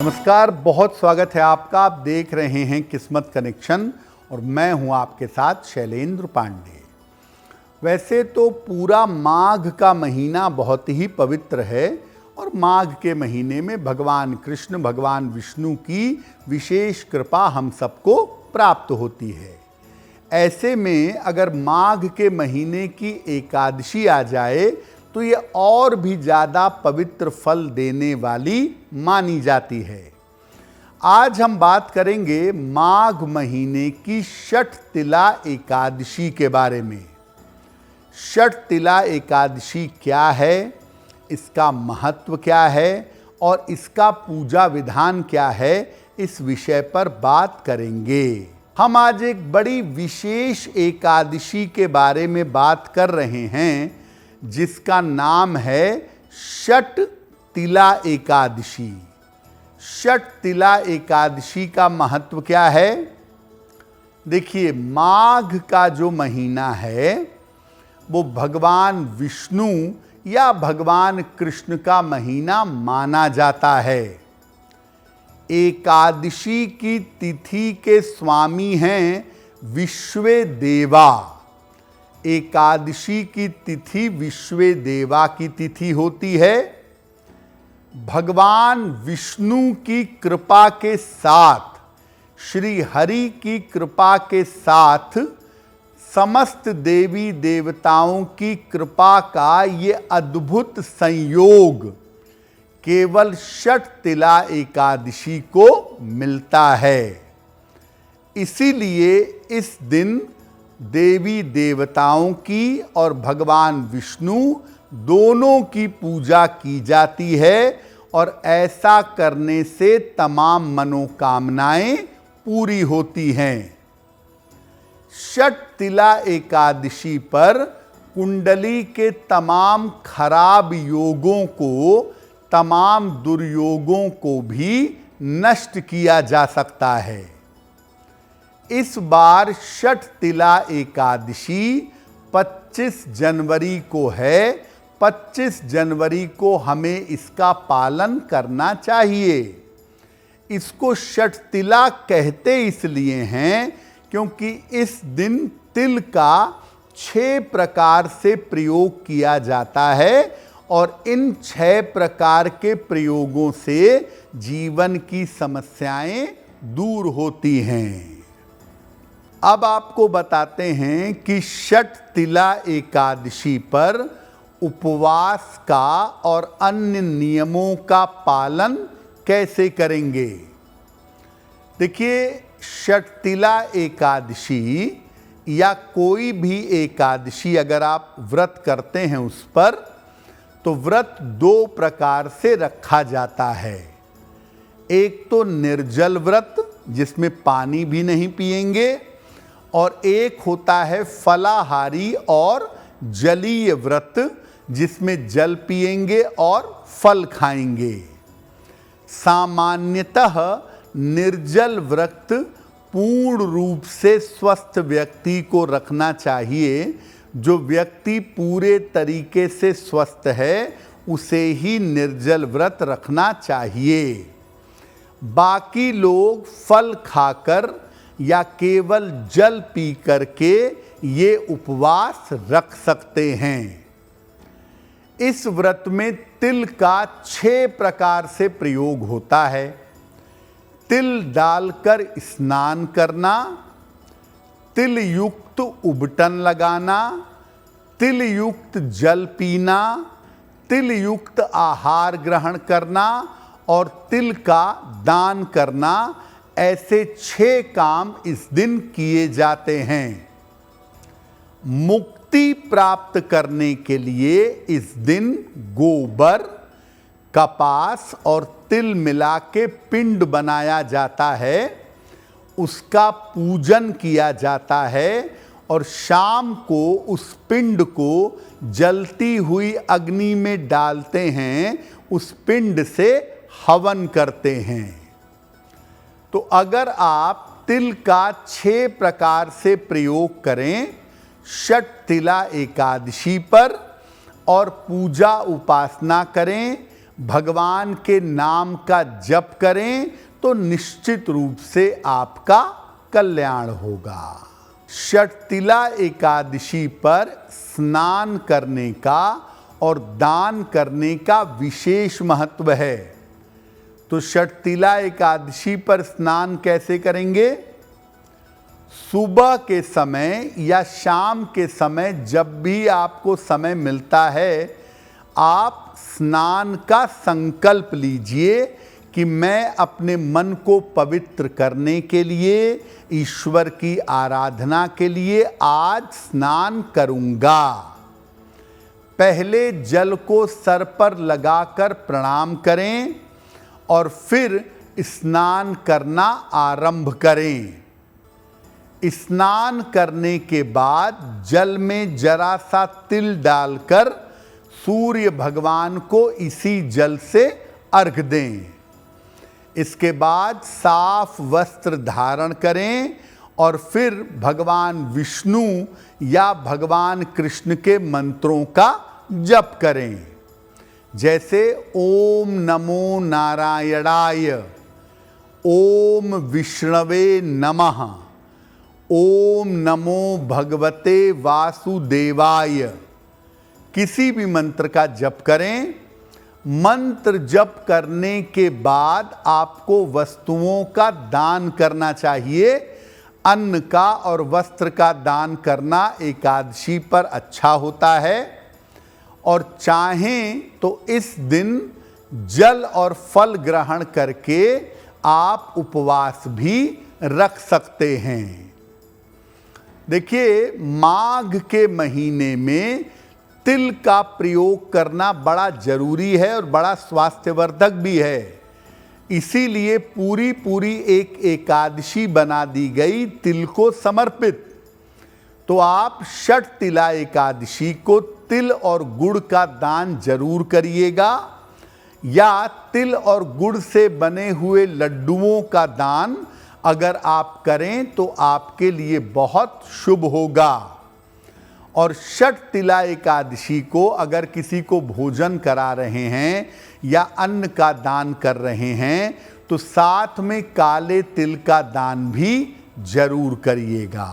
नमस्कार, बहुत स्वागत है आपका। आप देख रहे हैं किस्मत कनेक्शन और मैं हूं आपके साथ शैलेंद्र पांडे। वैसे तो पूरा माघ का महीना बहुत ही पवित्र है और माघ के महीने में भगवान कृष्ण, भगवान विष्णु की विशेष कृपा हम सबको प्राप्त होती है। ऐसे में अगर माघ के महीने की एकादशी आ जाए तो ये और भी ज़्यादा पवित्र फल देने वाली मानी जाती है। आज हम बात करेंगे माघ महीने की षठ तिला एकादशी के बारे में। षठ तिला एकादशी क्या है, इसका महत्व क्या है और इसका पूजा विधान क्या है, इस विषय पर बात करेंगे। हम आज एक बड़ी विशेष एकादशी के बारे में बात कर रहे हैं जिसका नाम है षठ तिला एकादशी। षठ तिला एकादशी का महत्व क्या है? देखिए, माघ का जो महीना है वो भगवान विष्णु या भगवान कृष्ण का महीना माना जाता है। एकादशी की तिथि के स्वामी हैं विश्वेदेवा। एकादशी की तिथि विश्वेदेवा की तिथि होती है। भगवान विष्णु की कृपा के साथ, श्री हरि की कृपा के साथ समस्त देवी देवताओं की कृपा का ये अद्भुत संयोग केवल षठ तिला एकादशी को मिलता है। इसीलिए इस दिन देवी देवताओं की और भगवान विष्णु दोनों की पूजा की जाती है और ऐसा करने से तमाम मनोकामनाएं पूरी होती हैं। षठ तिला एकादशी पर कुंडली के तमाम खराब योगों को, तमाम दुर्योगों को भी नष्ट किया जा सकता है। इस बार षठ तिला एकादशी 25 जनवरी को है। 25 जनवरी को हमें इसका पालन करना चाहिए। इसको षठ तिला कहते इसलिए हैं क्योंकि इस दिन तिल का 6 प्रकार से प्रयोग किया जाता है और इन 6 प्रकार के प्रयोगों से जीवन की समस्याएं दूर होती हैं। अब आपको बताते हैं कि षठ तिला एकादशी पर उपवास का और अन्य नियमों का पालन कैसे करेंगे। देखिए, षठ तिला एकादशी या कोई भी एकादशी अगर आप व्रत करते हैं उस पर, तो व्रत 2 प्रकार से रखा जाता है। एक तो निर्जल व्रत जिसमें पानी भी नहीं पिएंगे, और एक होता है फलाहारी और जलीय व्रत जिसमें जल पिएंगे और फल खाएंगे। सामान्यतः निर्जल व्रत पूर्ण रूप से स्वस्थ व्यक्ति को रखना चाहिए। जो व्यक्ति पूरे तरीके से स्वस्थ है उसे ही निर्जल व्रत रखना चाहिए। बाकी लोग फल खाकर या केवल जल पी करके ये उपवास रख सकते हैं। इस व्रत में तिल का 6 प्रकार से प्रयोग होता है। तिल डालकर स्नान करना, तिल युक्त उबटन लगाना, तिल युक्त जल पीना, तिल युक्त आहार ग्रहण करना और तिल का दान करना, ऐसे 6 काम इस दिन किए जाते हैं। मुक्ति प्राप्त करने के लिए इस दिन गोबर, कपास और तिल मिला के पिंड बनाया जाता है, उसका पूजन किया जाता है और शाम को उस पिंड को जलती हुई अग्नि में डालते हैं, उस पिंड से हवन करते हैं। तो अगर आप तिल का 6 प्रकार से प्रयोग करें षठ तिला एकादशी पर और पूजा उपासना करें, भगवान के नाम का जप करें तो निश्चित रूप से आपका कल्याण होगा। षटतिला एकादशी पर स्नान करने का और दान करने का विशेष महत्व है। तो षटतिला एकादशी पर स्नान कैसे करेंगे? सुबह के समय या शाम के समय जब भी आपको समय मिलता है, आप स्नान का संकल्प लीजिए कि मैं अपने मन को पवित्र करने के लिए, ईश्वर की आराधना के लिए आज स्नान करूंगा। पहले जल को सर पर लगाकर प्रणाम करें और फिर स्नान करना आरंभ करें। स्नान करने के बाद जल में जरा सा तिल डालकर सूर्य भगवान को इसी जल से अर्घ दें। इसके बाद साफ वस्त्र धारण करें और फिर भगवान विष्णु या भगवान कृष्ण के मंत्रों का जप करें, जैसे ओम नमो नारायणाय, ओम विष्णवे नमः, ओम नमो भगवते वासुदेवाय। किसी भी मंत्र का जप करें। मंत्र जप करने के बाद आपको वस्तुओं का दान करना चाहिए। अन्न का और वस्त्र का दान करना एकादशी पर अच्छा होता है। और चाहें तो इस दिन जल और फल ग्रहण करके आप उपवास भी रख सकते हैं। देखिए, माघ के महीने में तिल का प्रयोग करना बड़ा जरूरी है और बड़ा स्वास्थ्यवर्धक भी है। इसीलिए पूरी एक एकादशी बना दी गई तिल को समर्पित। तो आप षटतिला एकादशी को तिल और गुड़ का दान जरूर करिएगा, या तिल और गुड़ से बने हुए लड्डुओं का दान अगर आप करें तो आपके लिए बहुत शुभ होगा। और षटतिला एकादशी को अगर किसी को भोजन करा रहे हैं या अन्न का दान कर रहे हैं तो साथ में काले तिल का दान भी जरूर करिएगा।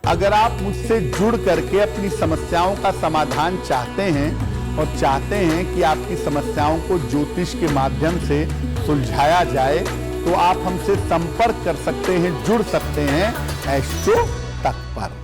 अगर आप मुझसे जुड़ करके अपनी समस्याओं का समाधान चाहते हैं और चाहते हैं कि आपकी समस्याओं को ज्योतिष के माध्यम से सुलझाया जाए, तो आप हमसे संपर्क कर सकते हैं, जुड़ सकते हैं एस्ट्रो तक पर।